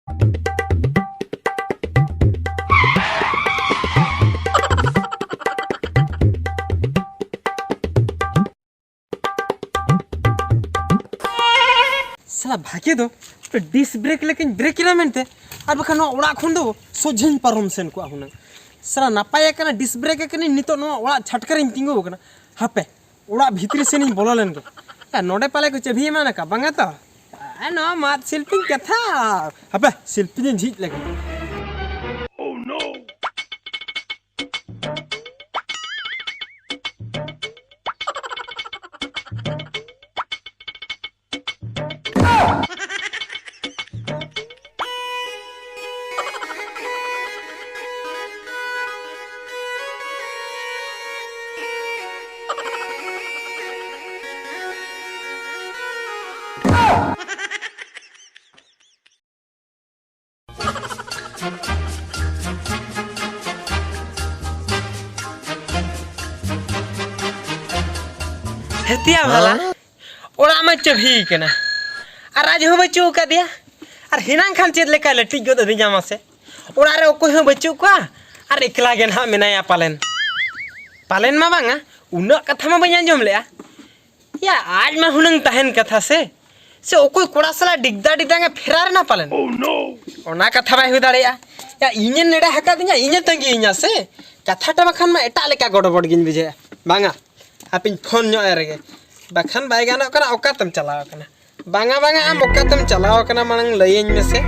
साला भागे दो तो डिस ब्रेक लेकिन ब्रेक ना मेनते और बखान ओड़ा खन दो सोझें पारम सेन को हुना साला नापाय कना डिस ब्रेक कनी नितो नो ओड़ा छटकर तिंगो कना हापे ओड़ा भीतरी सेन बोला लेन को या नोडे पाले को चभी माना का बांगा तो नो मात शिल्पी कथा हापे शिल्पी झीज लगे Oh no! हेतिया भला ओड़ा में चभी कना और आज हो बच्चू का दिया और हिनांग खान चेद लेका लटी गो दे जामा से ओड़ा रे ओको हो बच्चू का और एकला गे ना मेनाया पालेन पालेन मा बांगा उना कथा मा बया जम लेया या आज मा हुनंग तहन कथा से ओको कोड़ा सला डिगदा डिगदा फेरार ना पालेन Oh no! ओना कथा बाय हो दाड़िया या इने नेड़ा हका दिया इने तंगी इना से कथाटा बखान मा एटा लेका गड़बड़ गिन बुझे बांगा आपिन फोन नो एरगे बखान बाय गाना कना ओकातम चलाव कना बांगा बांगा आम ओकातम चलाव कना मांग लयेन में से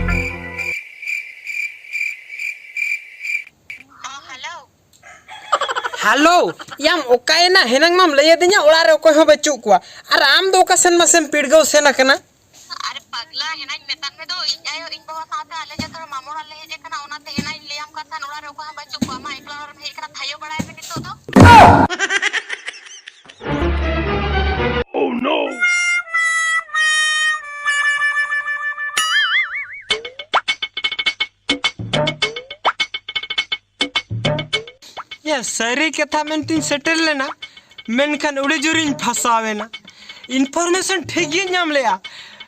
हेलो याम ओकायना हेनंग माम लय दिया ओड़ा रे ओको हो बच्चू को और आम दो ओकासन मसेम पिड़गो सेना कना अरे पगला हेनाई मेतान में दो इन आयो इन बवा साथे आले जतर मामोरा ले जे कना ओनाते हेनाई लेयाम कथा नोड़ा रे ओको हम बच्चू को मा एकला और हे कना थायो बड़ाय में नितो तो Oh no! या सारी कथा मेंटिन सेटल लेना मेनखान उड़ी जुरिन फसावे ना इनफॉरमेशन ठीक ही नाम लेया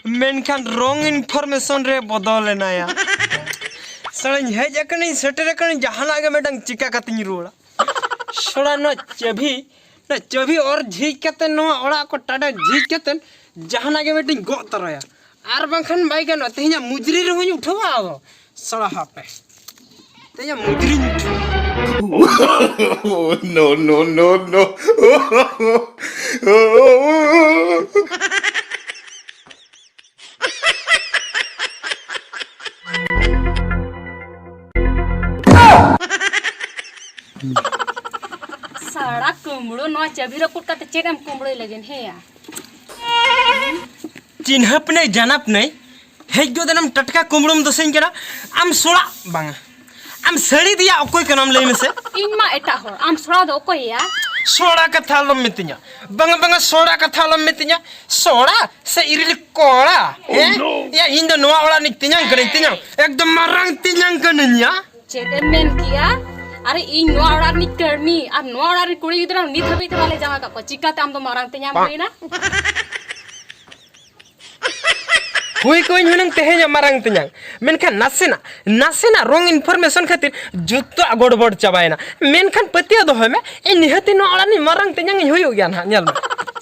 मेनखान रॉन्ग इनफॉरमेशन रे बदल लेना या सड़न हे जकनी सेटल कनी जहां लागे मेडंग चिका कतिन रोड़ा सड़ा न चभी और झीक कते नो ओड़ा को टाडा झीक कते जहां लागे मेटिन गो तरया आर बंखन बाई गन तेया मुजरी रे होई उठवा आवो सड़ा हापे तेया मुजरी Oh no no no no! साड़ा कुमड़ो नो चबीरो कुटका चेडम कुमड़ो लगन हे या चिन्हप नहीं जानप नहीं हेज दो दनम टटका कुमड़म दसइन करा आम सोड़ा बांगा आम सड़ी दिया ओकोय कनम ले में से इन मा एटा हो आम सोड़ा दो को या सोड़ा कथा लम मितिया बंगा बंगा सोड़ा कथा लम मितिया सोड़ा से इरिल कोड़ा है या इन दो नोआ ओड़ा नितिया गणितिया एकदम मरंग तिया कननिया चेडम मेन किया अरे इन नो आड़ा नि करनी अब नो आड़ा रि कुड़ी गिदरा नि थबी वाले जावा का चिका ताम दो मारंग तिया मइना हुई कोई हुनंग तेहे मारंग तिया मेनखान नासेना रॉन्ग इनफॉरमेशन खातिर जुत्तो गड़बड़ चाबायना मेनखान पतिया दो हमें ए निहति नो आड़ा नि मारंग तिया होयो गया ना नेल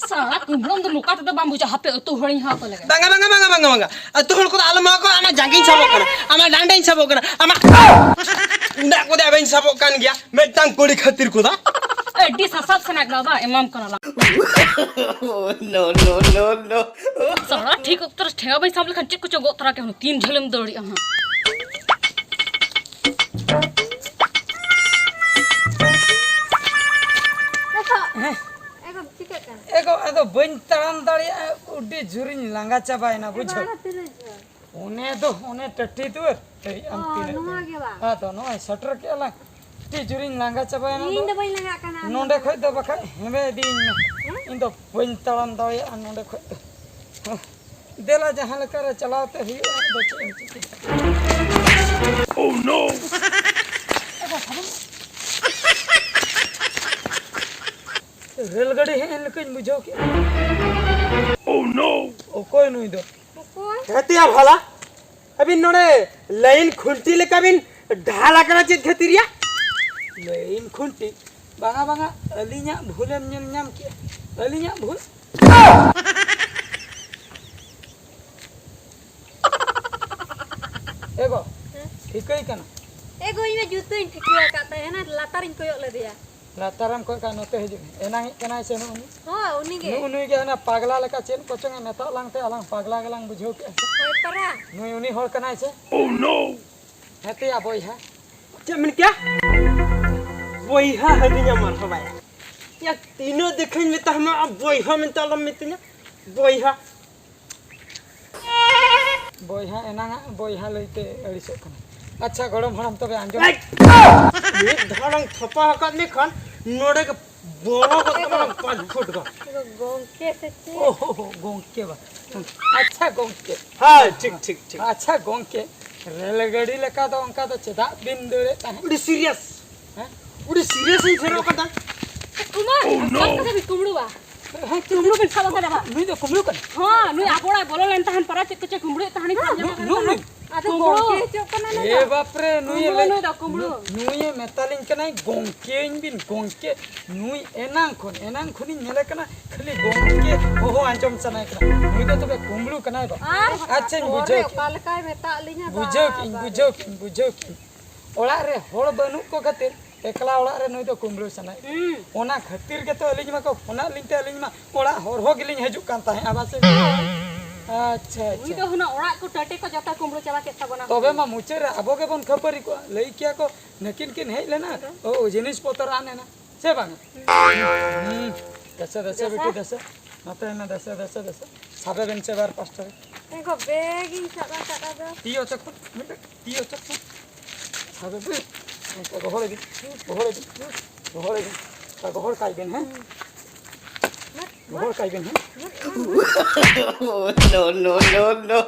साला कुमड़म दो लुका तो बाम बुझा हापे तो हणी हा को लगे बांगा तो हल को आलमा को आमा जागिन सबो कना आमा डांडाइन सबो कना आमा ना को दे बेन सबो कान गया मेटांग कोड़ी खातिर को दा एडी ससाब सना गबा इमाम करला Oh no no no no! साला ठीक उत्तर ठेगा भाई सामले खंचे कुछ गो तरह के तीन झलम दौड़ी हम एगो बन तड़न दाड़ी उडी झुरिन लांगा चाबायना बुझो ओने टट्टी तू तेरी अंती हां तो नो सटर के ला टी झुरिन लांगा चाबायना इन दो बन लगा कना नोंडे खय दो बखा हेबे दिन इन दो बन तड़न दाड़ी नोंडे खय देला जहां लेकर चलाते ही Oh no! रेलगाड़ी है लेकिन बुझो के Oh no! ओ कोई नहीं दो कहतिया भला अभी नोड़े लाइन खुंटी लेका बिन ढाला करा चेत खतिरिया lain kunti banga alinya भूलेम nyam के alinya भूल एगो ठिकई कना एगो इमे जुतो इन ठिकिया काते है ना लातार इन कोयो ले दिया लातारम को का नोते हिजु एना कना से नु हां उनी के नु के ना पागला लका चेन कोचंग नेता लांगते अलांग पागला गलांग बुझो के होय तरा नु उनी होल कना से Oh no! हेते आ बोई है चमन क्या वही हदिया मार भाई या तीनों देखन में त हम अब वही में तलम में तिना वही बोई है एना बोई है लइते अड़िसो कना अच्छा गरम हरम तबे आंजो ये धरंग थपा हकत में खन नोड़े के बोलो को तमन 5 फुट का एगो गोंग के से ओहो गोंके बा अच्छा गोंके हां ठीक अच्छा गोंके रेलगाड़ी लेका तो अंका तो चेदा बिन दरे ताहे उड़ी सीरियस हैं उड़ी सीरियस ही फेरो कता कुमार सब से कुमड़ू बा हैं कुमड़ू बिन सब करे बा नुई तो कुमलु कन हां नुई आपोड़ा बोलो लेन तहन परा चेक चेक कुमड़ू तहनी नुई आदो गोंग के चोकना ना ए बाप रे नुई ले नुई दा कुमड़ू नुई मेतालिन कनाई गोंके इन बिन गोंके नुई एनांग खोनी नेले कना खाली गोंके हो आंजम सनाय कना नुई तो तबे कुमलु कनाई बा अच्छा बुझो काल काय मेता लिnya बुझो ओला रे होड़ बनु को खातिर एकला ओला रे नुई तो कुमलु सनाय ओना खातिर के तो अलिज मा को ओना लिंते अलिज मा ओला होर हो गिलिन हजु कान ताहे आबासे अच्छा नुई तो हुना ओड़ा को टटे को जता कुमड़ू चला के सबना तबे मा मुचे रे अबो के बन खबरी को लई किया को नकिन किन हेइ लेना ओ जिनिस पतर आने ना से बांग दस बेटी दस नते ना दस साबे बेन से बार पास्टर एगो बेग इन सादा दो तीयो चक साबे बे का गोहरे दिन का गोहर काई बेन है गोहर काई बेन है Oh no!